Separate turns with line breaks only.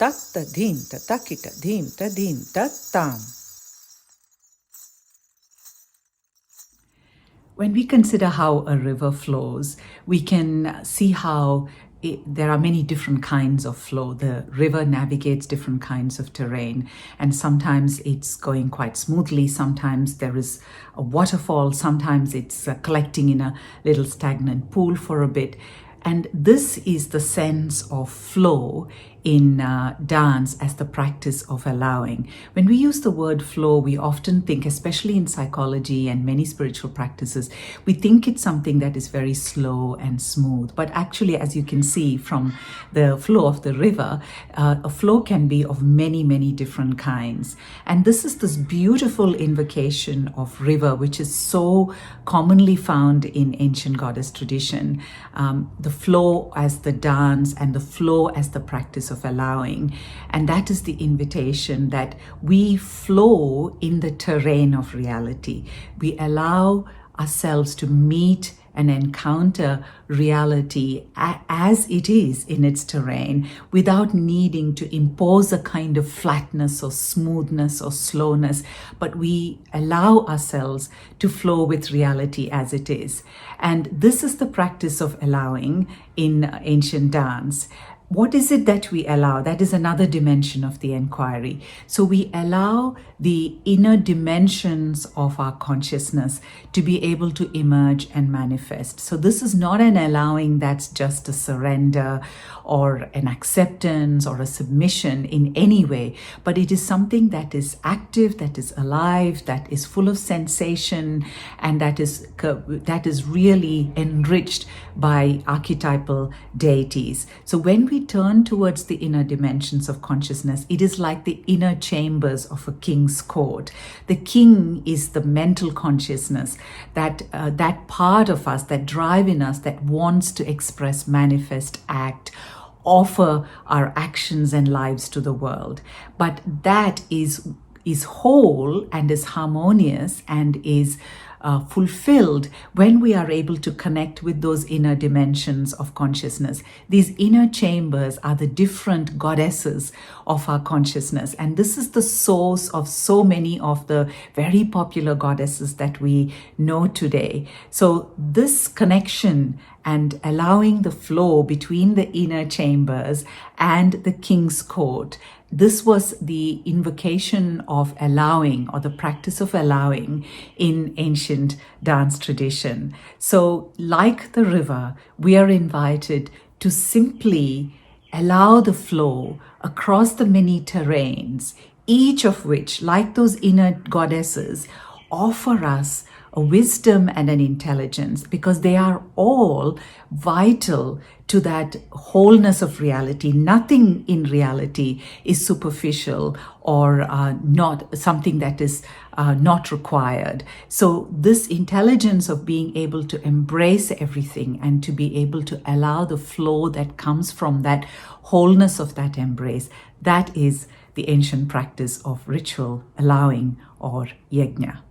tatta dhim tatakita dhim tadim tattam. When we consider how a river flows, we can see how there are many different kinds of flow. The river navigates different kinds of terrain, and sometimes it's going quite smoothly, sometimes there is a waterfall, sometimes it's collecting in a little stagnant pool for a bit. And this is the sense of flow in dance as the practice of allowing. When we use the word flow, we often think, especially in psychology and many spiritual practices, we think it's something that is very slow and smooth. But actually, as you can see from the flow of the river, a flow can be of many, many different kinds. And this is this beautiful invocation of river, which is so commonly found in ancient goddess tradition. The flow as the dance and the flow as the practice of allowing. And that is the invitation that we flow in the terrain of reality. We allow ourselves to meet and encounter reality as it is in its terrain without needing to impose a kind of flatness or smoothness or slowness, but we allow ourselves to flow with reality as it is. And this is the practice of allowing in ancient dance. What is it that we allow? That is another dimension of the inquiry. So we allow the inner dimensions of our consciousness to be able to emerge and manifest. So this is not an allowing that's just a surrender or an acceptance or a submission in any way, but it is something that is active, that is alive, that is full of sensation, and that is really enriched by archetypal deities. So when we turn towards the inner dimensions of consciousness, it is like the inner chambers of a king's court. The king is the mental consciousness, that part of us, that drive in us that wants to express, manifest, act, offer our actions and lives to the world. But that is whole and is harmonious and is fulfilled when we are able to connect with those inner dimensions of consciousness. These inner chambers are the different goddesses of our consciousness, and this is the source of so many of the very popular goddesses that we know today. So this connection and allowing the flow between the inner chambers and the king's court, this was the invocation of allowing, or the practice of allowing, in ancient dance tradition. So like the river, we are invited to simply allow the flow across the many terrains, each of which, like those inner goddesses, offer us a wisdom and an intelligence, because they are all vital to that wholeness of reality. Nothing in reality is superficial or not something that is not required. So this intelligence of being able to embrace everything and to be able to allow the flow that comes from that wholeness of that embrace, that is the ancient practice of ritual allowing, or Yagna.